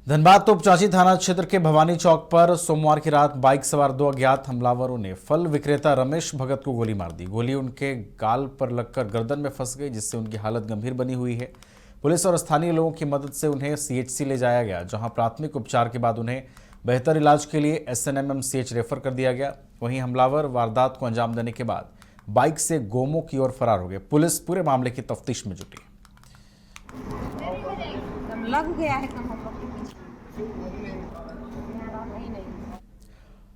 धनबाद तोपचांची थाना क्षेत्र के भवानी चौक पर सोमवार की रात बाइक सवार दो अज्ञात हमलावरों ने फल विक्रेता रमेश भगत को गोली मार दी। गोली उनके गाल पर लगकर गर्दन में फंस गई, जिससे उनकी हालत गंभीर बनी हुई है। पुलिस और स्थानीय लोगों की मदद से उन्हें सीएचसी ले जाया गया, जहां प्राथमिक उपचार के बाद उन्हें बेहतर इलाज के लिए एसएनएमएमसीएच रेफर कर दिया गया। वहीं हमलावर वारदात को अंजाम देने के बाद बाइक से गोमो की ओर फरार हो गए। पुलिस पूरे मामले की तफ्तीश में जुटी। लग गया है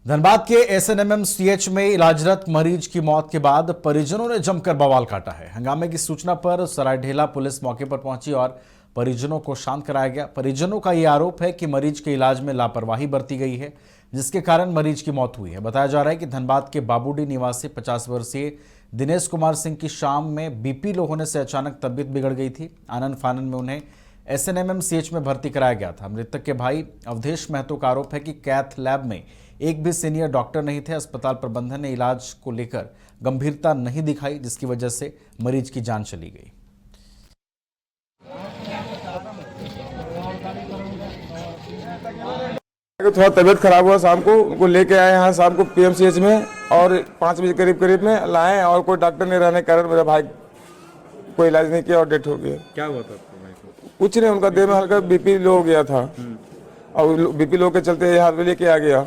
धनबाद के एसएनएमएमसीएच में इलाजरत मरीज की मौत के बाद परिजनों ने जमकर बवाल काटा है। हंगामे की सूचना पर सरायढेला पुलिस मौके पर पहुंची और परिजनों को शांत कराया गया। परिजनों का यह आरोप है कि मरीज के इलाज में लापरवाही बरती गई है, जिसके कारण मरीज की मौत हुई है। बताया जा रहा है कि धनबाद के बाबूडी निवासी 50 वर्षीय दिनेश कुमार सिंह की शाम में बीपी लो होने से अचानक तबीयत बिगड़ गई थी। आनंद फानन में उन्हें एसएनएमएमसीएच में भर्ती कराया गया था। मृतक के भाई अवधेश महतो का आरोप है कि कैथ लैब में एक भी सीनियर डॉक्टर नहीं थे। अस्पताल प्रबंधन ने इलाज को लेकर गंभीरता नहीं दिखाई, जिसकी वजह से मरीज की जान चली गई। थोड़ा तबीयत खराब हुआ, शाम को उनको लेके आए यहाँ शाम को पीएमसीएच में और 5 बजे करीब में लाए और कोई डॉक्टर नहीं रहने के कारण मेरा भाई कोई इलाज नहीं किया और डेथ हो गया। क्या हुआ था आपके भाई को? कुछ नहीं, उनका देह में हल्का बीपी लो हो गया था और बीपी लो के चलते यहाँ पे लेके आ गया।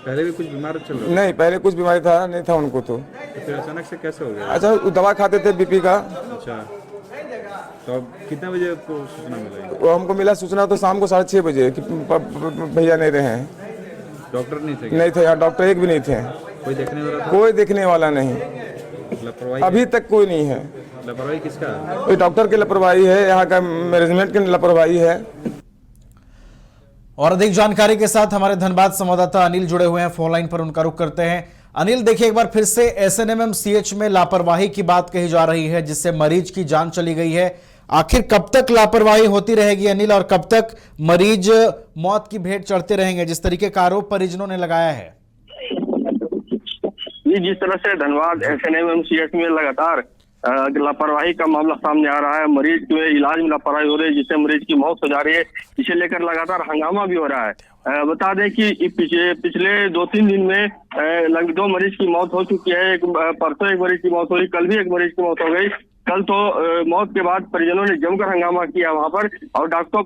पहले भी कुछ बीमार चल रहा नहीं, पहले कुछ बीमारी था नहीं था उनको तो फिर अचानक से कैसे हो गया? अच्छा, वो दवा खाते थे बीपी का। अच्छा, तो अब कितने बजे आपको सूचना मिला? वो हमको मिला सूचना तो शाम को 6:30 बजे कि भैया नहीं रहे हैं। डॉक्टर नहीं थे? नहीं थे यहाँ, डॉक्टर एक भी नहीं थे। कोई देखने वाला था? कोई देखने वाला नहीं, लापरवाही अभी तक कोई नहीं है। लापरवाही किसका? कोई डॉक्टर की लापरवाही है, यहाँ का मैनेजमेंट की लापरवाही है। और अधिक जानकारी के साथ हमारे धनबाद संवाददाता अनिल जुड़े हुए हैं फोन लाइन पर, उनका रुख करते हैं। अनिल, देखिए एक बार फिर से एसएनएमएमसीएच में लापरवाही की बात कही जा रही है, जिससे मरीज की जान चली गई है। आखिर कब तक लापरवाही होती रहेगी अनिल, और कब तक मरीज मौत की भेंट चढ़ते रहेंगे, जिस तरीके का आरोप परिजनों ने लगाया है? जिस तरह से धनबाद एसएनएमएमसीएच में लगातार लापरवाही का मामला सामने आ रहा है, मरीज के इलाज में लापरवाही हो रही है, जिससे मरीज की मौत हो जा रही है, इसे लेकर लगातार हंगामा भी हो रहा है। बता दें कि पिछले 2-3 दिन में लगभग 2 मरीज की मौत हो चुकी है। एक परसों एक मरीज की मौत हुई, कल भी एक मरीज की मौत हो गई। कल तो मौत के बाद परिजनों ने जमकर हंगामा किया वहां पर और डॉक्टरों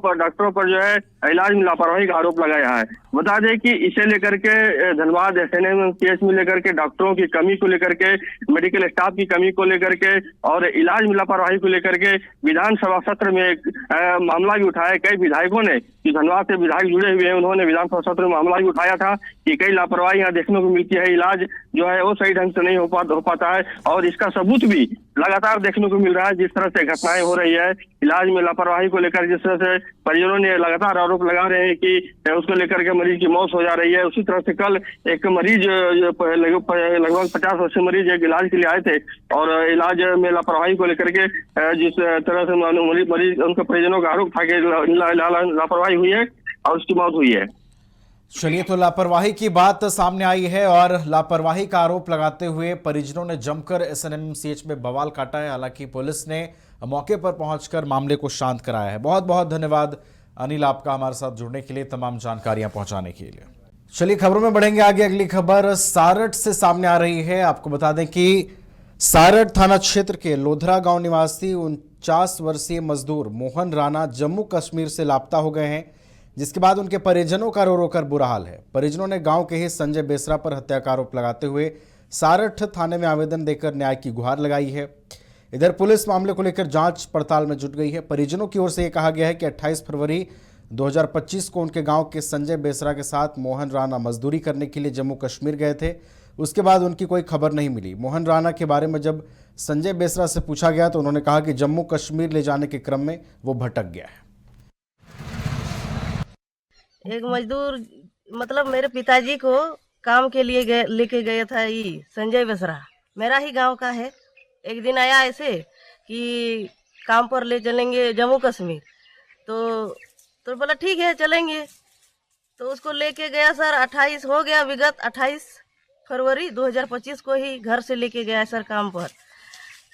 पर जो है इलाज में लापरवाही का आरोप लगाया है। बता दें कि इसे लेकर के धनबाद एसएनएमएमसीएच में लेकर के डॉक्टरों की कमी को लेकर के, मेडिकल स्टाफ की कमी को लेकर के और इलाज में लापरवाही को लेकर के विधानसभा सत्र में एक मामला भी उठाया। कई विधायकों ने, कि धनबाद से विधायक जुड़े हुए हैं, उन्होंने विधानसभा सत्र में मामला भी उठाया था कि कई लापरवाही यहाँ देखने को मिलती है, इलाज जो है वो सही ढंग से नहीं हो पाता है और इसका सबूत भी लगातार देखने को मिल रहा है। जिस तरह से घटनाएं हो रही है इलाज में लापरवाही को लेकर, जिस तरह से परिजनों ने लगातार आरोप लगा रहे हैं कि उसको लेकर के मरीज की मौत हो जा रही है। उसी तरह से कल एक मरीज लगभग 50 वर्षीय मरीज एक इलाज के लिए आए थे और इलाज में लापरवाही को लेकर के जिस तरह से मरीज उनके परिजनों का आरोप था कि लापरवाही हुई है और उसकी मौत हुई है। चलिए, तो लापरवाही की बात सामने आई है और लापरवाही का आरोप लगाते हुए परिजनों ने जमकर एसएनएमएमसीएच में बवाल काटा है। हालांकि पुलिस ने मौके पर पहुंचकर मामले को शांत कराया है। बहुत बहुत धन्यवाद अनिल आपका हमारे साथ जुड़ने के लिए, तमाम जानकारियां पहुंचाने के लिए। चलिए खबरों में बढ़ेंगे आगे। अगली खबर सारठ से सामने आ रही है। आपको बता दें कि सारठ थाना क्षेत्र के लोधरा गांव निवासी 49 वर्षीय मजदूर मोहन राणा जम्मू कश्मीर से लापता हो गए हैं, जिसके बाद उनके परिजनों का रो रो कर बुरा हाल है। परिजनों ने गांव के ही संजय बेसरा पर हत्या का आरोप लगाते हुए सारठ थाने में आवेदन देकर न्याय की गुहार लगाई है। इधर पुलिस मामले को लेकर जांच पड़ताल में जुट गई है। परिजनों की ओर से यह कहा गया है कि 28 फरवरी 2025 को उनके गांव के संजय बेसरा के साथ मोहन राणा मजदूरी करने के लिए जम्मू कश्मीर गए थे। उसके बाद उनकी कोई खबर नहीं मिली। मोहन राणा के बारे में जब संजय बेसरा से पूछा गया तो उन्होंने कहा कि जम्मू कश्मीर ले जाने के क्रम में वो भटक गया है। एक मजदूर मतलब मेरे पिताजी को काम के लिए लेके गया था ये संजय बेसरा, मेरा ही गांव का है। एक दिन आया ऐसे कि काम पर ले चलेंगे जम्मू कश्मीर, तो बोला ठीक है चलेंगे। तो उसको लेके गया सर, 28 हो गया, विगत 28 फरवरी 2025 को ही घर से लेके गया सर काम पर।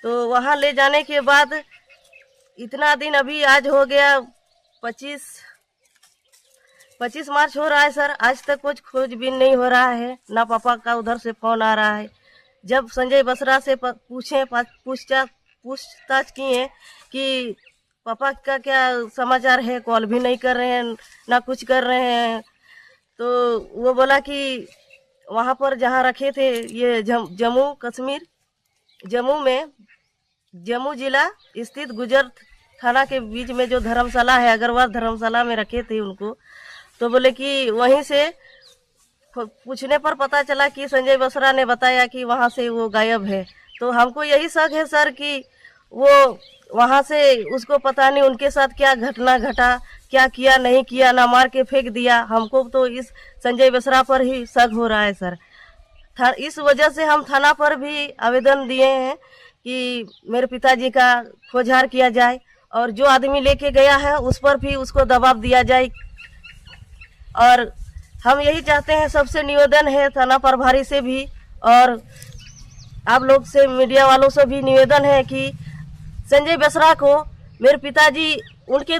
तो वहाँ ले जाने के बाद इतना दिन अभी आज हो गया 25 25 मार्च हो रहा है सर, आज तक कुछ खोजबीन नहीं हो रहा है, ना पापा का उधर से फोन आ रहा है। जब संजय बसरा से पूछताछ किए कि पापा का क्या समाचार है, कॉल भी नहीं कर रहे हैं, ना कुछ कर रहे हैं, तो वो बोला कि वहाँ पर जहाँ रखे थे ये जम्मू कश्मीर, जम्मू जिला स्थित गुजर थाना के बीच में जो धर्मशाला है, अग्रवाल धर्मशाला में रखे थे उनको। तो बोले कि वहीं से पूछने पर पता चला कि संजय बसरा ने बताया कि वहाँ से वो गायब है। तो हमको यही शक है सर कि वो वहाँ से, उसको पता नहीं उनके साथ क्या घटना घटा, क्या किया नहीं किया, ना मार के फेंक दिया। हमको तो इस संजय बसरा पर ही शक हो रहा है सर। इस वजह से हम थाना पर भी आवेदन दिए हैं कि मेरे पिताजी का खोजहार किया जाए और जो आदमी लेके गया है उस पर भी उसको दबाव दिया जाए। और हम यही चाहते हैं, सबसे निवेदन है थाना प्रभारी से भी और आप लोग से, मीडिया वालों से भी निवेदन है कि संजय बसरा को मेरे पिताजी उनके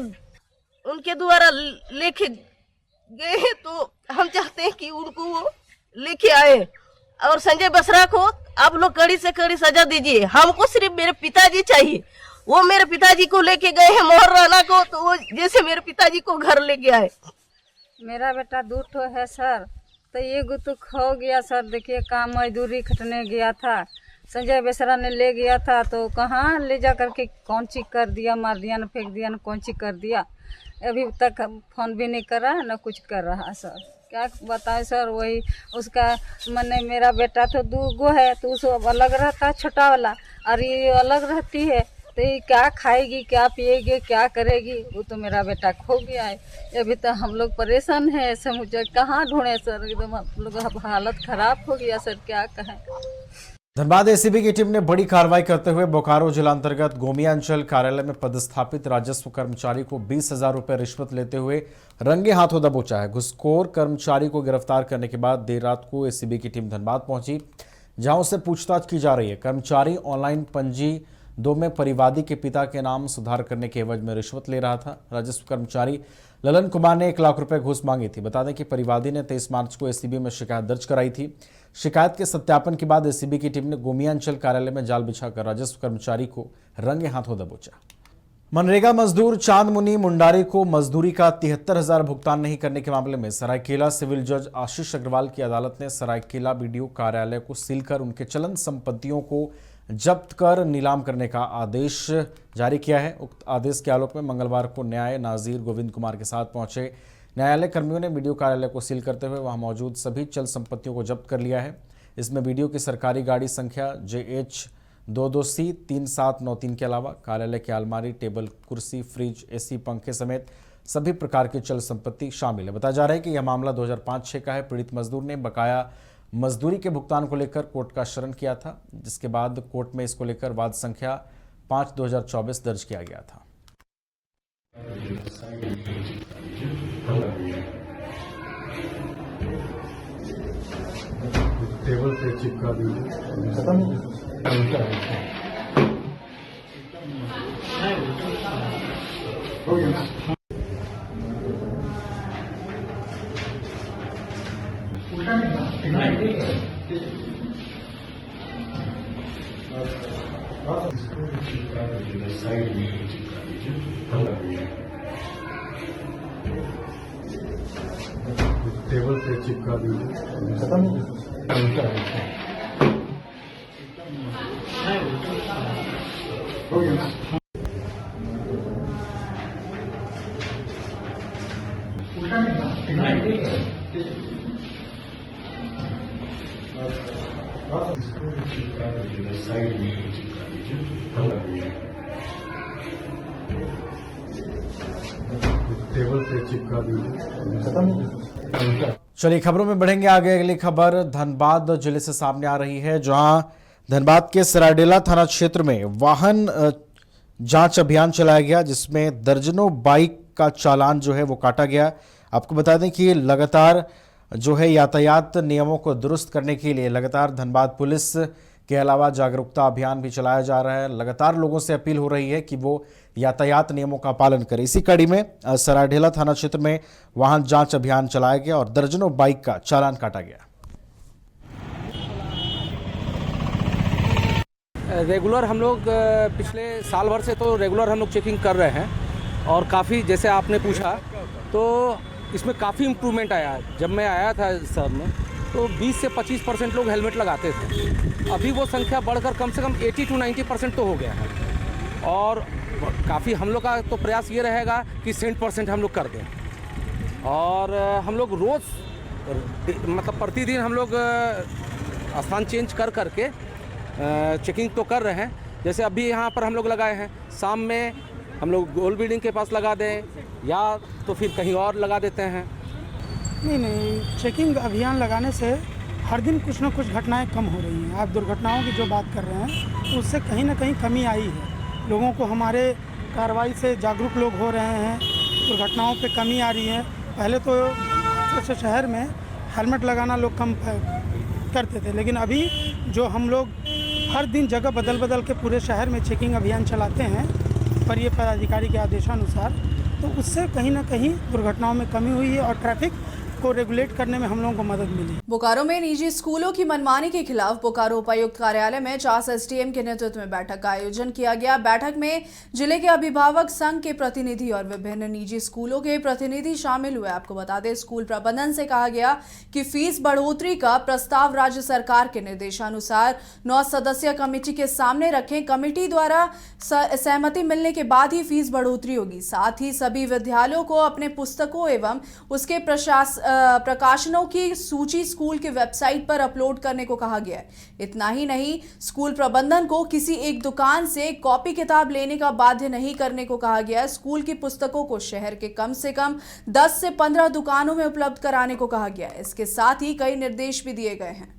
द्वारा लेके गए हैं, तो हम चाहते हैं कि उनको वो लेके आए और संजय बसरा को आप लोग कड़ी से कड़ी सजा दीजिए। हमको सिर्फ मेरे पिताजी चाहिए। वो मेरे पिताजी को लेके गए हैं मोहर राना को, तो वो जैसे मेरे पिताजी को घर लेके आए। मेरा बेटा 2 ठो है सर, तो ये तो खो गया सर। देखिए काम मजदूरी खटने गया था, संजय बसरा ने ले गया था, तो कहाँ ले जा करके कौन चीज कर दिया, मार दिया न फेंक दिया न कौन चीज कर दिया। अभी तक फोन भी नहीं कर रहा न कुछ कर रहा सर। क्या बताएं सर, वही उसका मैंने, मेरा बेटा तो 2 गो है, तो उस अलग रहता छोटा वाला और ये अलग रहती है, तो ये क्या खाएगी, क्या पिएगी, क्या करेगी। वो तो मेरा बेटा खो गया है। अभी तो हम लोग परेशान हैं, समझे कहाँ ढूंढे सर, एकदम हम लोग हालत खराब हो गया सर, क्या कहें। धनबाद एसीबी की टीम ने बड़ी कार्रवाई करते हुए बोकारो जिला अंतर्गत गोमिया अंचल कार्यालय में पदस्थापित राजस्व कर्मचारी को 20,000 रुपए रिश्वत लेते हुए रंगे हाथों दबोचा है। घुसखोर कर्मचारी को गिरफ्तार करने के बाद देर रात को एसीबी की टीम धनबाद पहुंची, जहां उससे पूछताछ की जा रही है। कर्मचारी ऑनलाइन पंजी 2 में परिवादी के पिता के नाम सुधार करने के एवज में रिश्वत ले रहा था। राजस्व कर्मचारी ललन कुमार ने 1 लाख रुपए घूस मांगी थी। बता दें कि परिवादी ने 23 मार्च को एसीबी में शिकायत दर्ज कराई थी। शिकायत के सत्यापन के बाद एसीबी की टीम ने गोमिया अंचल कार्यालय में जाल बिछाकर राजस्व कर्मचारी को रंगे हाथों दबोचा। मनरेगा मजदूर चांद मुनि मुंडारी को मजदूरी का 73,000 भुगतान नहीं करने के मामले में सरायकेला सिविल जज आशीष अग्रवाल की अदालत ने सरायकेला बीडीओ कार्यालय को सील कर उनके चलन संपत्तियों को जब्त कर नीलाम करने का आदेश जारी किया है। उक्त आदेश के आलोक में मंगलवार को न्याय नाजीर गोविंद कुमार के साथ पहुंचे न्यायालय कर्मियों ने बीडीओ कार्यालय को सील करते हुए वहां मौजूद सभी चल संपत्तियों को जब्त कर लिया है। इसमें बीडीओ की सरकारी गाड़ी संख्या JH22C 3793 के अलावा कार्यालय की अलमारी, टेबल, कुर्सी, फ्रिज, एसी, पंखे समेत सभी प्रकार की चल संपत्ति शामिल है। बताया जा रहा है कि यह मामला 2005-6 का है। पीड़ित मजदूर ने बकाया मजदूरी के भुगतान को लेकर कोर्ट का शरण किया था, जिसके बाद कोर्ट में इसको लेकर वाद संख्या 5/2024 दर्ज किया गया था। टेबल पे चिपका टेबल पे चिपका टेबल पे चिपका चलिए खबरों में बढ़ेंगे आगे। अगली खबर धनबाद जिले से सामने आ रही है, जहां धनबाद के सरायडेला थाना क्षेत्र में वाहन जांच अभियान चलाया गया, जिसमें दर्जनों बाइक का चालान जो है वो काटा गया। आपको बता दें कि लगातार जो है यातायात नियमों को दुरुस्त करने के लिए लगातार धनबाद पुलिस के अलावा जागरूकता अभियान भी चलाया जा रहा है। लगातार लोगों से अपील हो रही है कि वो यातायात नियमों का पालन करें। इसी कड़ी में सरायढेला थाना क्षेत्र में वाहन जांच अभियान चलाया गया और दर्जनों बाइक का चालान काटा गया। रेगुलर हम लोग पिछले साल भर से तो रेगुलर हम लोग चेकिंग कर रहे हैं और काफ़ी, जैसे आपने पूछा, तो इसमें काफ़ी इम्प्रूवमेंट आया है। जब मैं आया था सब में तो 20 से 25% लोग हेलमेट लगाते थे, अभी वो संख्या बढ़कर कम से कम 80 to 90% तो हो गया है। और काफ़ी हम लोग का तो प्रयास ये रहेगा कि 100% हम लोग कर दें। और हम लोग रोज़ मतलब प्रतिदिन हम लोग स्थान चेंज कर करके चेकिंग तो कर रहे हैं। जैसे अभी यहाँ पर हम लोग लगाए हैं, शाम में हम लोग गोल बिल्डिंग के पास लगा दें या तो फिर कहीं और लगा देते हैं। नहीं, चेकिंग अभियान लगाने से हर दिन कुछ ना कुछ घटनाएं कम हो रही हैं। आप दुर्घटनाओं की जो बात कर रहे हैं तो उससे कहीं ना कहीं कमी आई है। लोगों को हमारे कार्रवाई से जागरूक लोग हो रहे हैं, दुर्घटनाओं पे कमी आ रही है। पहले तो जैसे शहर में हेलमेट लगाना लोग कम करते थे, लेकिन अभी जो हम लोग हर दिन जगह बदल बदल के पूरे शहर में चेकिंग अभियान चलाते हैं वरीय पदाधिकारी के आदेशानुसार, तो उससे कहीं ना कहीं दुर्घटनाओं में कमी हुई है और ट्रैफिक को रेगुलेट करने में हम लोगों को मदद मिली। बोकारो में निजी स्कूलों की मनमानी के खिलाफ बोकारो उपायुक्त कार्यालय में चास एसडीएम के नेतृत्व में बैठक का आयोजन किया गया। बैठक में जिले के अभिभावक संघ के प्रतिनिधि और विभिन्न निजी स्कूलों के प्रतिनिधि शामिल हुए। आपको बता दें, स्कूल प्रबंधन से कहा गया कि फीस बढ़ोतरी का प्रस्ताव राज्य सरकार के निर्देशानुसार 9 सदस्यीय कमेटी के सामने रखें। कमेटी द्वारा सहमति मिलने के बाद ही फीस बढ़ोतरी होगी। साथ ही सभी विद्यालयों को अपने पुस्तकों एवं उसके प्रकाशनों की सूची स्कूल के वेबसाइट पर अपलोड करने को कहा गया है। इतना ही नहीं, स्कूल प्रबंधन को किसी एक दुकान से कॉपी किताब लेने का बाध्य नहीं करने को कहा गया है। स्कूल की पुस्तकों को शहर के कम से कम 10 से 15 दुकानों में उपलब्ध कराने को कहा गया है। इसके साथ ही कई निर्देश भी दिए गए हैं।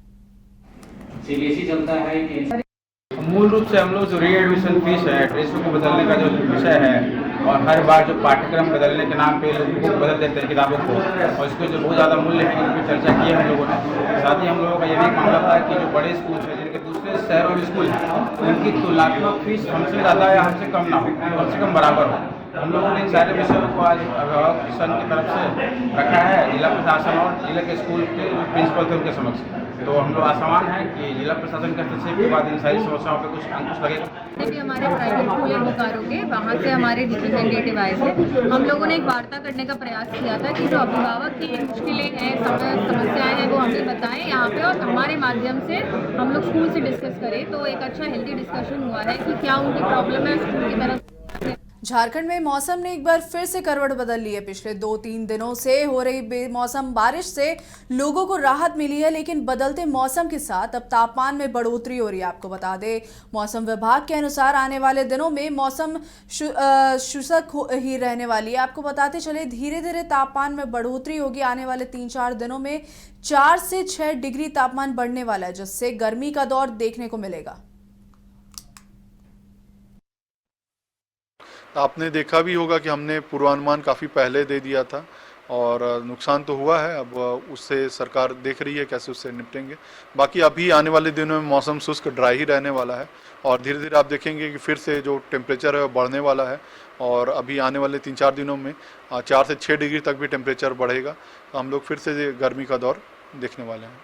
सीबीएसई चलता है कि मूल रूप से हम लोग जो री एडमिशन फीस है, ड्रेसों को बदलने का जो विषय है, और हर बार जो पाठ्यक्रम बदलने के नाम पे लोग बुक बदल देते हैं किताबों को, और इसके जो बहुत ज़्यादा मूल्य है, इन पर चर्चा की है हम लोगों ने। साथ ही हम लोगों का ये भी मामला था कि जो बड़े स्कूल हैं, जिनके दूसरे शहरों में स्कूल हैं, उनकी तुलनात्मक फीस हमसे ज़्यादा या हमसे कम ना हो, कम से कम बराबर हो। हम लोगों ने इन सारे विषयों को आज अभिभावक संघ की तरफ से रखा है जिला प्रशासन और जिले के स्कूल के प्रिंसिपल थे उनके समक्ष। तो हम लोग आसान है कि जिला प्रशासन के हस्तक्षेप के बाद इन सारी समस्याओं पर कुछ अंकुश लगेगा। भी हमारे प्राइवेट स्कूल है बोकारो के, वहाँ से हमारे रिप्रेजेंटेटिव आए थे। हम लोगों ने एक वार्ता करने का प्रयास किया था कि जो अभिभावक की मुश्किलें हैं, समस्याएं हैं, वो हमें बताएं यहाँ पे, और हमारे माध्यम से हम लोग स्कूल से डिस्कस करें। तो एक अच्छा हेल्दी डिस्कशन हुआ है कि क्या उनकी प्रॉब्लम है स्कूल की तरफ। झारखंड में मौसम ने एक बार फिर से करवट बदल ली है। पिछले 2-3 दिनों से हो रही बेमौसम बारिश से लोगों को राहत मिली है, लेकिन बदलते मौसम के साथ अब तापमान में बढ़ोतरी हो रही है। आपको बता दें, मौसम विभाग के अनुसार आने वाले दिनों में मौसम शुष्क ही रहने वाली है। आपको बताते चले, धीरे धीरे तापमान में बढ़ोतरी होगी। आने वाले 3-4 दिनों में 4 से 6 डिग्री तापमान बढ़ने वाला है, जिससे गर्मी का दौर देखने को मिलेगा। आपने देखा भी होगा कि हमने पूर्वानुमान काफ़ी पहले दे दिया था और नुकसान तो हुआ है। अब उससे सरकार देख रही है कैसे उससे निपटेंगे। बाकी अभी आने वाले दिनों में मौसम शुष्क ड्राई ही रहने वाला है और धीरे धीरे आप देखेंगे कि फिर से जो टेम्परेचर है वो बढ़ने वाला है और अभी आने वाले 3-4 दिनों में 4 से 6 डिग्री तक भी टेम्परेचर बढ़ेगा। तो हम लोग फिर से गर्मी का दौर देखने वाले हैं।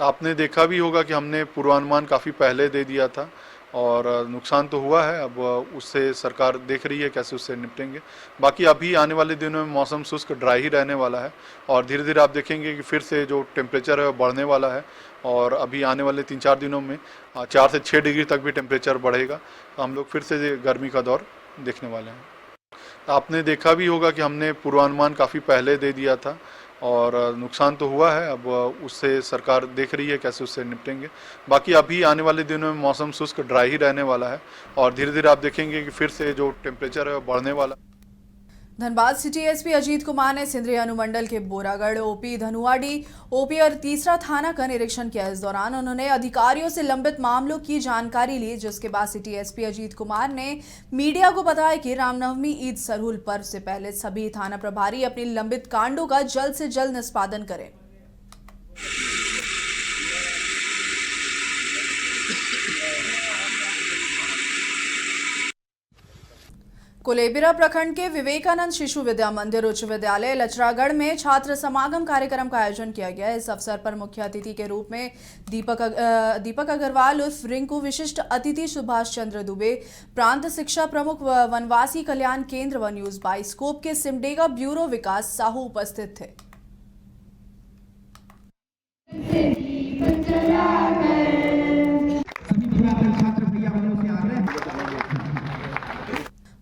आपने देखा भी होगा कि हमने पूर्वानुमान काफ़ी पहले दे दिया था और नुकसान तो हुआ है। अब उससे सरकार देख रही है कैसे उससे निपटेंगे। बाकी अभी आने वाले दिनों में मौसम शुष्क ड्राई ही रहने वाला है और धीरे धीरे आप देखेंगे कि फिर से जो टेम्परेचर है वो बढ़ने वाला है और अभी आने वाले 3-4 दिनों में 4 से 6 डिग्री तक भी टेम्परेचर बढ़ेगा। तो हम लोग फिर से गर्मी का दौर देखने वाले हैं। आपने देखा भी होगा कि हमने पूर्वानुमान काफ़ी पहले दे दिया था और नुकसान तो हुआ है। अब उससे सरकार देख रही है कैसे उससे निपटेंगे। बाकी अभी आने वाले दिनों में मौसम शुष्क ड्राई ही रहने वाला है और धीरे धीरे आप देखेंगे कि फिर से जो टेम्परेचर है वो बढ़ने वाला। धनबाद सिटी एसपी अजीत कुमार ने सिंदरी अनुमंडल के बोरागढ़, ओपी, धनुआडी, ओपी और तीसरा थाना का निरीक्षण किया। इस दौरान उन्होंने अधिकारियों से लंबित मामलों की जानकारी ली, जिसके बाद सिटी एसपी अजीत कुमार ने मीडिया को बताया कि रामनवमी ईद सरहुल पर्व से पहले सभी थाना प्रभारी अपनी लंबित कांडों का जल्द से जल्द निष्पादन करें। कोलेबिरा प्रखंड के विवेकानंद शिशु विद्या मंदिर उच्च विद्यालय लचरागढ़ में छात्र समागम कार्यक्रम का आयोजन किया गया। इस अवसर पर मुख्य अतिथि के रूप में दीपक अग्रवाल उर्फ रिंकू, विशिष्ट अतिथि सुभाष चंद्र दुबे, प्रांत शिक्षा प्रमुख वनवासी कल्याण केंद्र व न्यूज बाइस्कोप के सिमडेगा ब्यूरो विकास साहू उपस्थित थे।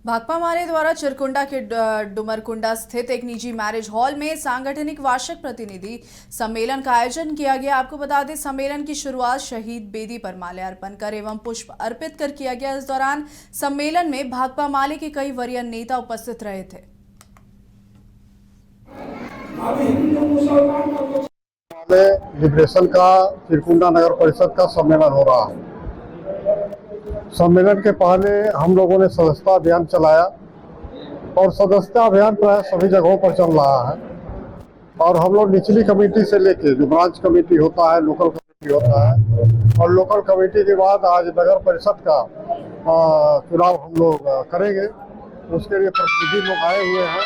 भाकपा माले द्वारा चिरकुंडा के डुमरकुंडा स्थित एक निजी मैरिज हॉल में सांगठनिक वार्षिक प्रतिनिधि सम्मेलन का आयोजन किया गया। आपको बता दें, सम्मेलन की शुरुआत शहीद बेदी पर माल्यार्पण कर एवं पुष्प अर्पित कर किया गया। इस दौरान सम्मेलन में भाकपा माले के कई वरीय नेता उपस्थित रहे थे। लिबरेशन का चिरकुंडा नगर परिषद का सम्मेलन हो रहा है। सम्मेलन के पहले हम लोगों ने सदस्यता अभियान चलाया और सदस्यता अभियान प्राय सभी जगहों पर चल रहा है। और हम लोग निचली कमेटी से लेके जो ब्रांच कमेटी होता है, लोकल कमेटी होता है, और लोकल कमेटी के बाद आज नगर परिषद का चुनाव हम लोग करेंगे। उसके लिए प्रतिनिधि लोग आए हुए हैं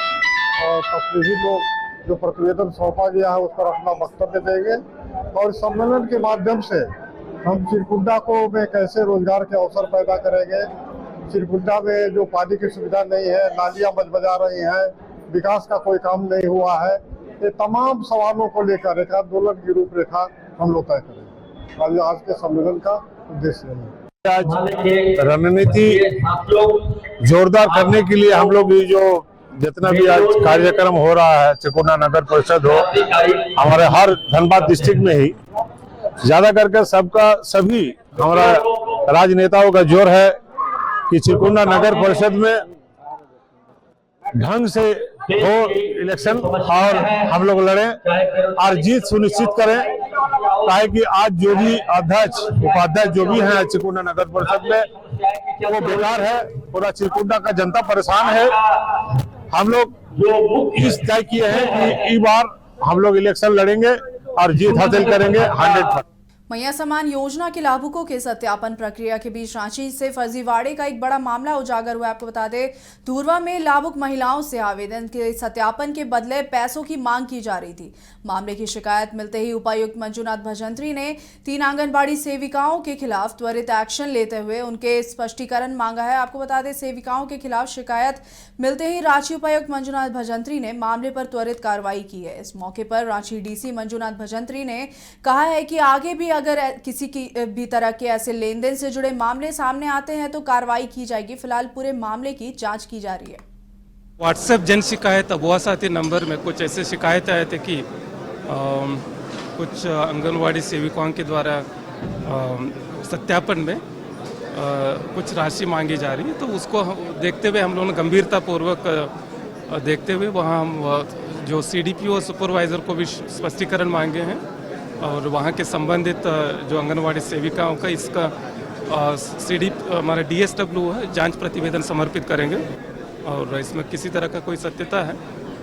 और प्रतिनिधि लोग जो प्रतिवेदन सौंपा गया है उस पर अपना वक्तव्य देंगे। और सम्मेलन के माध्यम से हम चिरकुंडा को में कैसे रोजगार के अवसर पैदा करेंगे, चिरकुंडा में जो पानी की सुविधा नहीं है, नालियां बजा रही हैं, विकास का कोई काम नहीं हुआ है, ये तमाम सवालों को लेकर एक आंदोलन की रूपरेखा हम लोग तय करेंगे। आज के सम्मेलन का उद्देश्य है। आज रणनीति जोरदार करने के लिए हम लोग जो जितना भी आज कार्यक्रम हो रहा है, चिरकुंडा नगर परिषद हो, हमारे हर धनबाद डिस्ट्रिक्ट में ही ज्यादा करके सभी हमारा राजनेताओं का जोर है कि चिरकुंडा नगर परिषद में ढंग से हो इलेक्शन और हम लोग लड़ें और जीत सुनिश्चित करें, ताकि आज जो भी अध्यक्ष उपाध्यक्ष जो भी हैं चिरकुंडा नगर परिषद में वो बेकार है। पूरा चिरकुंडा का जनता परेशान है। हम लोग इस तय किए हैं कि इस बार हम लोग इलेक्शन लड़ेंगे और जीत हासिल करेंगे 100%। मैया समान योजना के लाभुकों के सत्यापन प्रक्रिया के बीच रांची से फर्जीवाड़े का एक बड़ा मामला उजागर हुआ। आपको बता दें, धुरवा में लाभुक महिलाओं से आवेदन के सत्यापन के बदले पैसों की मांग की जा रही थी। मामले की शिकायत मिलते ही उपायुक्त मंजुनाथ भजंत्री ने 3 आंगनबाड़ी सेविकाओं के खिलाफ त्वरित एक्शन लेते हुए उनके स्पष्टीकरण मांगा है। आपको बता दें, सेविकाओं के खिलाफ शिकायत मिलते ही रांची उपायुक्त मंजुनाथ भजंत्री ने मामले पर त्वरित कार्रवाई की है। इस मौके पर रांची डीसी मंजुनाथ भजंत्री ने कहा है कि आगे भी अगर किसी की भी तरह के ऐसे लेन देन से जुड़े मामले सामने आते हैं तो कार्रवाई की जाएगी। फिलहाल पूरे मामले की जांच की जा रही है। व्हाट्सएप जन शिकायत अबुआसाती नंबर में कुछ ऐसे शिकायत आए थे कि कुछ आंगनवाड़ी सेविकाओं के द्वारा सत्यापन में कुछ राशि मांगी जा रही है, तो उसको देखते हुए हम लोगों ने गंभीरतापूर्वक देखते हुए वहाँ हम जो CDPO सुपरवाइज़र को भी स्पष्टीकरण मांगे हैं और वहाँ के संबंधित जो आंगनवाड़ी सेविकाओं का इसका हमारा DSW है जांच प्रतिवेदन समर्पित करेंगे और इसमें किसी तरह का कोई सत्यता है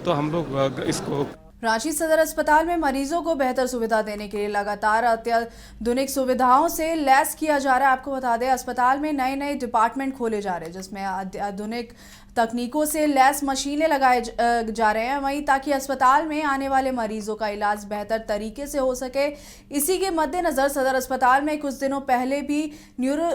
तो हम लोग इसको। रांची सदर अस्पताल में मरीजों को बेहतर सुविधा देने के लिए लगातार अत्याधुनिक सुविधाओं से लैस किया जा रहा है। आपको बता दें, अस्पताल में नए डिपार्टमेंट खोले जा रहे हैं जिसमें आधुनिक तकनीकों से लैस मशीनें लगाए जा रहे हैं, वहीं ताकि अस्पताल में आने वाले मरीजों का इलाज बेहतर तरीके से हो सके। इसी के मद्देनजर सदर अस्पताल में कुछ दिनों पहले भी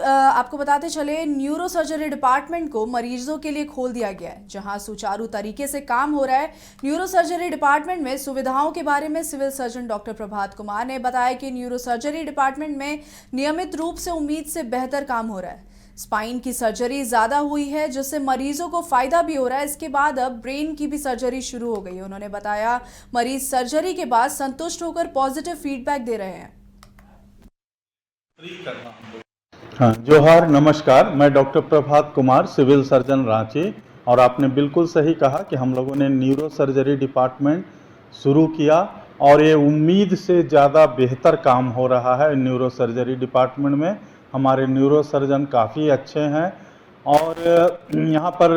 आपको बताते चले न्यूरो सर्जरी डिपार्टमेंट को मरीजों के लिए खोल दिया गया है, जहां सुचारू तरीके से काम हो रहा है। न्यूरो सर्जरी डिपार्टमेंट में सुविधाओं के बारे में civil surgeon doctor Prabhat Kumar ने बताया कि न्यूरो सर्जरी डिपार्टमेंट में नियमित रूप से उम्मीद से बेहतर काम हो रहा है। स्पाइन की सर्जरी ज्यादा हुई है जिससे मरीजों को फायदा भी हो रहा है। इसके बाद अब ब्रेन की भी सर्जरी शुरू हो गई है। उन्होंने बताया मरीज सर्जरी के बाद संतुष्ट होकर पॉजिटिव फीडबैक दे रहे हैं। हाँ, जोहार, नमस्कार। मैं doctor Prabhat Kumar, civil surgeon Ranchi. और आपने बिल्कुल सही कहा कि हम लोगों ने न्यूरो सर्जरी डिपार्टमेंट शुरू किया और ये उम्मीद से ज़्यादा बेहतर काम हो रहा है। न्यूरो सर्जरी डिपार्टमेंट में हमारे न्यूरो सर्जन काफ़ी अच्छे हैं और यहाँ पर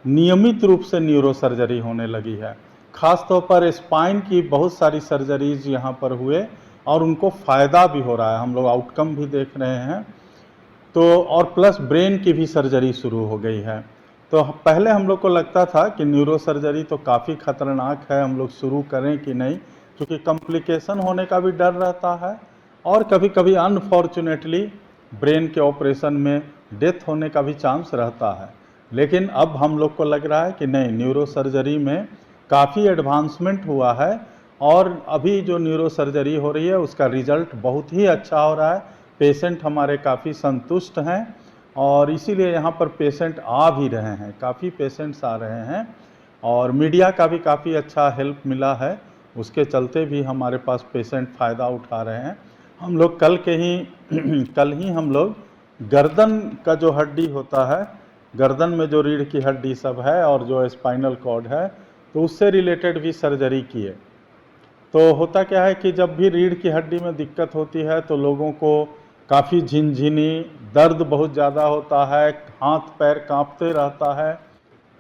नियमित रूप से न्यूरो सर्जरी होने लगी है। ख़ास तौर पर स्पाइन की बहुत सारी सर्जरीज यहाँ पर हुए और उनको फ़ायदा भी हो रहा है, हम लोग आउटकम भी देख रहे हैं। तो और प्लस ब्रेन की भी सर्जरी शुरू हो गई है। तो पहले हम लोग को लगता था कि न्यूरो सर्जरी तो काफ़ी खतरनाक है, हम लोग शुरू करें कि नहीं, क्योंकि कॉम्प्लिकेशन होने का भी डर रहता है और कभी कभी अनफॉर्चुनेटली ब्रेन के ऑपरेशन में डेथ होने का भी चांस रहता है। लेकिन अब हम लोग को लग रहा है कि नहीं, न्यूरो सर्जरी में काफ़ी एडवांसमेंट हुआ है और अभी जो न्यूरो सर्जरी हो रही है उसका रिजल्ट बहुत ही अच्छा हो रहा है। पेशेंट हमारे काफ़ी संतुष्ट हैं और इसीलिए यहाँ पर पेशेंट आ भी रहे हैं, काफ़ी पेशेंट्स आ रहे हैं और मीडिया का भी काफ़ी अच्छा हेल्प मिला है, उसके चलते भी हमारे पास पेशेंट फ़ायदा उठा रहे हैं। हम लोग कल ही हम लोग गर्दन का जो हड्डी होता है, गर्दन में जो रीढ़ की हड्डी सब है और जो स्पाइनल कॉर्ड है, तो उससे रिलेटेड भी सर्जरी किए। तो होता क्या है कि जब भी रीढ़ की हड्डी में दिक्कत होती है तो लोगों को काफ़ी झिनझिनी दर्द बहुत ज़्यादा होता है, हाथ पैर कांपते रहता है,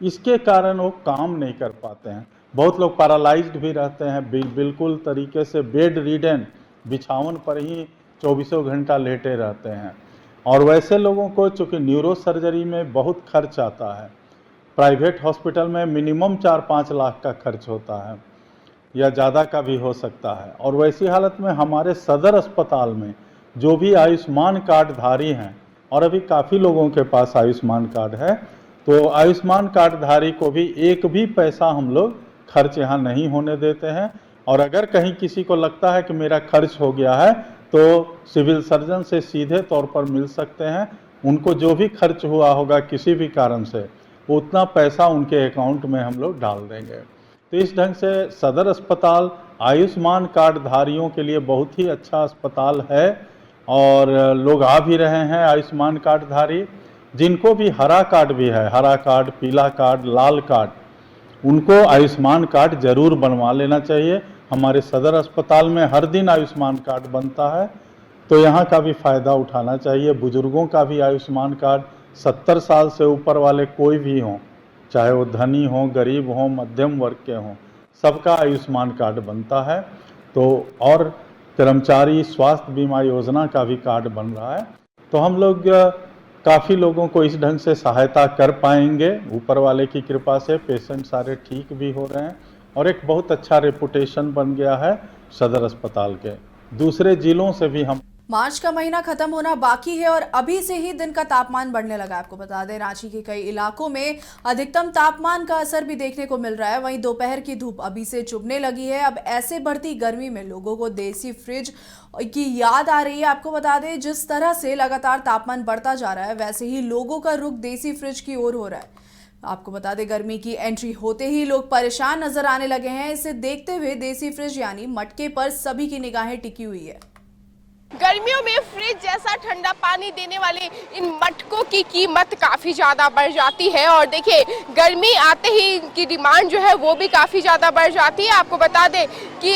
इसके कारण वो काम नहीं कर पाते हैं। बहुत लोग पैरालाइज्ड भी रहते हैं, बिल्कुल तरीके से बेड रिडन, बिछावन पर ही 24 घंटा लेटे रहते हैं। और वैसे लोगों को चूँकि न्यूरो सर्जरी में बहुत खर्च आता है, प्राइवेट हॉस्पिटल में मिनिमम 4-5 लाख का खर्च होता है या ज़्यादा का भी हो सकता है। और वैसी हालत में हमारे सदर अस्पताल में जो भी आयुष्मान कार्ड धारी हैं, और अभी काफ़ी लोगों के पास आयुष्मान कार्ड है, तो आयुष्मान कार्ड धारी को भी एक भी पैसा हम लोग खर्च यहाँ नहीं होने देते हैं। और अगर कहीं किसी को लगता है कि मेरा खर्च हो गया है तो सिविल सर्जन से सीधे तौर पर मिल सकते हैं, उनको जो भी खर्च हुआ होगा किसी भी कारण से, उतना पैसा उनके अकाउंट में हम लोग डाल देंगे। तो इस ढंग से सदर अस्पताल आयुष्मान कार्ड धारियों के लिए बहुत ही अच्छा अस्पताल है और लोग आ भी रहे हैं आयुष्मान कार्ड धारी। जिनको भी हरा कार्ड भी है, हरा कार्ड, पीला कार्ड, लाल कार्ड, उनको आयुष्मान कार्ड जरूर बनवा लेना चाहिए। हमारे सदर अस्पताल में हर दिन आयुष्मान कार्ड बनता है, तो यहाँ का भी फ़ायदा उठाना चाहिए। बुजुर्गों का भी आयुष्मान कार्ड, 70 साल से ऊपर वाले कोई भी हों, चाहे वो धनी हों, गरीब हों, मध्यम वर्ग के हों, सबका आयुष्मान कार्ड बनता है। तो और कर्मचारी स्वास्थ्य बीमा योजना का भी कार्ड बन रहा है। तो हम लोग काफ़ी लोगों को इस ढंग से सहायता कर पाएंगे, ऊपर वाले की कृपा से। पेशेंट सारे ठीक भी हो रहे हैं और एक बहुत अच्छा रेपुटेशन बन गया है सदर अस्पताल के। दूसरे जिलों से भी हम मार्च का महीना खत्म होना बाकी है और अभी से ही दिन का तापमान बढ़ने लगा। आपको बता दें, रांची के कई इलाकों में अधिकतम तापमान का असर भी देखने को मिल रहा है। वहीं दोपहर की धूप अभी से चुभने लगी है। अब ऐसे बढ़ती गर्मी में लोगों को देसी फ्रिज की याद आ रही है। आपको बता दें, जिस तरह से लगातार तापमान बढ़ता जा रहा है, वैसे ही लोगों का रुख देसी फ्रिज की ओर हो रहा है। आपको बता दें, गर्मी की एंट्री होते ही लोग परेशान नजर आने लगे हैं। इसे देखते हुए देसी फ्रिज यानी मटके पर सभी की निगाहें टिकी हुई है। गर्मियों में फ्रिज जैसा ठंडा पानी देने वाले इन मटकों की कीमत काफ़ी ज़्यादा बढ़ जाती है और देखिए गर्मी आते ही इनकी डिमांड जो है वो भी काफ़ी ज़्यादा बढ़ जाती है। आपको बता दें कि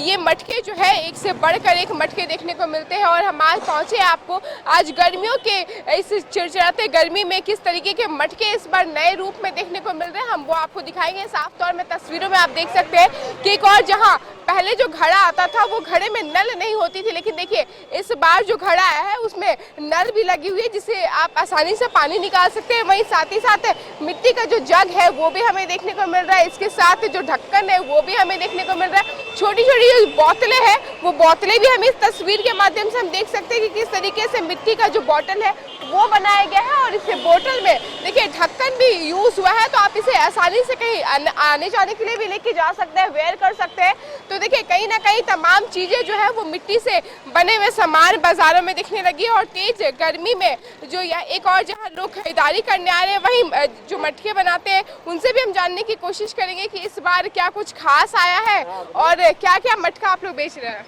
ये मटके जो है एक से बढ़कर एक मटके देखने को मिलते हैं और हम आज पहुँचे आपको आज गर्मियों के इस चिड़चिड़ाते गर्मी में किस तरीके के मटके इस बार नए रूप में देखने को मिल रहे हैं, हम वो आपको दिखाएंगे। साफ तौर में तस्वीरों में आप देख सकते हैं कि एक और जहाँ पहले जो घड़ा आता था वो घड़े में नल नहीं होती थी, लेकिन देखिए इस बार जो घड़ा आया है उसमें नल भी लगी हुई है जिससे आप आसानी से पानी निकाल सकते हैं। वहीं साथ ही साथ मिट्टी का जो जग है वो भी हमें देखने को मिल रहा है। इसके साथ जो ढक्कन है वो भी हमें देखने को मिल रहा है। छोटी छोटी जो बोतलें हैं वो बोतलें भी हमें इस तस्वीर के माध्यम से हम देख सकते हैं कि किस तरीके से मिट्टी का जो बोतल है वो बनाया गया है और इस बोतल में देखिए ढक्कन भी यूज हुआ है, तो आप इसे आसानी से कहीं आने जाने के लिए भी लेके जा सकते हैं, वेयर कर सकते हैं। तो देखिए कहीं ना कहीं तमाम चीजें जो है वो मिट्टी से बने हुए सामान बाजारों में दिखने लगी है और तेज गर्मी में जो एक और जहां लोग खरीदारी करने आ रहे हैं वहीं जो मटके बनाते हैं उनसे भी हम जानने की कोशिश करेंगे कि इस बार क्या कुछ खास आया है और क्या क्या मटका आप लोग बेच रहे हैं।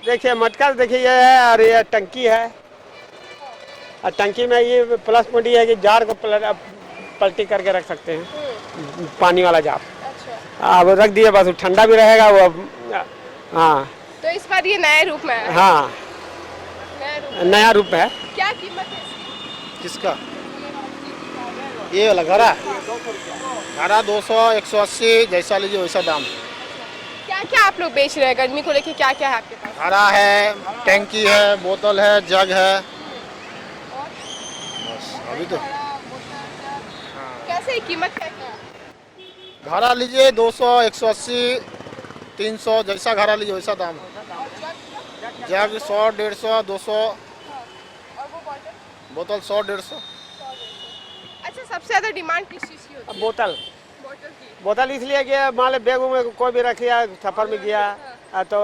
देखिए मटका देखिए ये है और ये टंकी है और टंकी में ये प्लस पॉइंट ये है कि जार को पलटी करके रख सकते हैं, पानी वाला जार। अब रख दिए बस ठंडा भी रहेगा वो। हाँ तो इस बार ये नए रूप में है। हाँ नया रूप है। क्या कीमत है इसकी? किसका? ये वाला घड़ा 200 180 जैसा लीजिए वैसा दाम। क्या क्या आप लोग बेच रहे हैं गर्मी को लेके, क्या क्या है आपके पास? घड़ा है, टैंकी है, बोतल है, जग है, बस अभी तो। कैसे कीमत है क्या? घड़ा लीजिए 200, 180, 300, जैसा घड़ा लीजिए वैसा दाम है। जग 100, 150, 200, बोतल 100, 150। अच्छा, सबसे ज्यादा डिमांड किस चीज की होती है? बोतल की। बोतल इसलिए कि मान लो बैग में कोई भी रखिया सफर में गया तो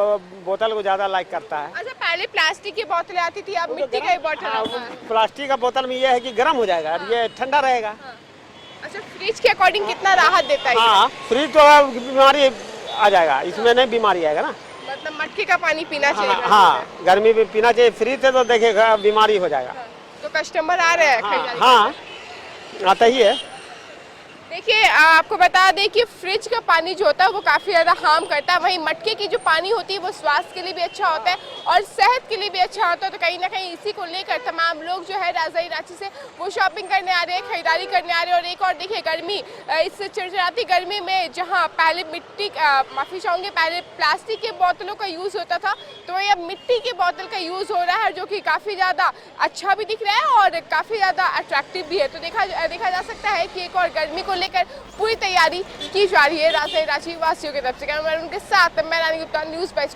बोतल को ज्यादा लाइक करता है। अच्छा, पहले प्लास्टिक की बोतलें आती थी, अब मिट्टी का ही बोतल आता है। प्लास्टिक का बोतल में ये है कि गर्म हो जाएगा और ये ठंडा रहेगा। अच्छा, फ्रिज के अकॉर्डिंग कितना राहत देता है? हाँ, फ्रिज तो बीमारी आ जाएगा, इसमें नहीं बीमारी आएगा ना। मतलब मटके का पानी पीना चाहिए। हाँ, गर्मी में पीना चाहिए, फ्रिज से तो देखिएगा बीमारी हो जाएगा। तो कस्टमर आ रहे हैं खरीदारी? हाँ, आता ही है। देखिए, आपको बता दें कि फ्रिज का पानी जो होता है वो काफ़ी ज़्यादा हार्म करता है, वहीं मटके की जो पानी होती है वो स्वास्थ्य के लिए भी अच्छा होता है और सेहत के लिए भी अच्छा होता है। तो कहीं ना कहीं इसी को लेकर तमाम लोग जो है राजधानी रांची से वो शॉपिंग करने आ रहे हैं, खरीदारी करने आ रहे हैं। और एक और देखिए, गर्मी, इस चिड़चिड़ाती गर्मी में जहाँ पहले माफ़ी चाहूँगी, पहले प्लास्टिक के बोतलों का यूज़ होता था, तो वही अब मिट्टी के बोतल का यूज़ हो रहा है, जो कि काफ़ी ज़्यादा अच्छा भी दिख रहा है और काफ़ी ज़्यादा अट्रैक्टिव भी है। तो देखा जा सकता है कि एक और गर्मी को लेकर पूरी तैयारी की जा रही है राजधानी रांची वासियों की तरफ से। कैमरामैन उनके साथ मैं रानी गुप्ता, न्यूज़ 22।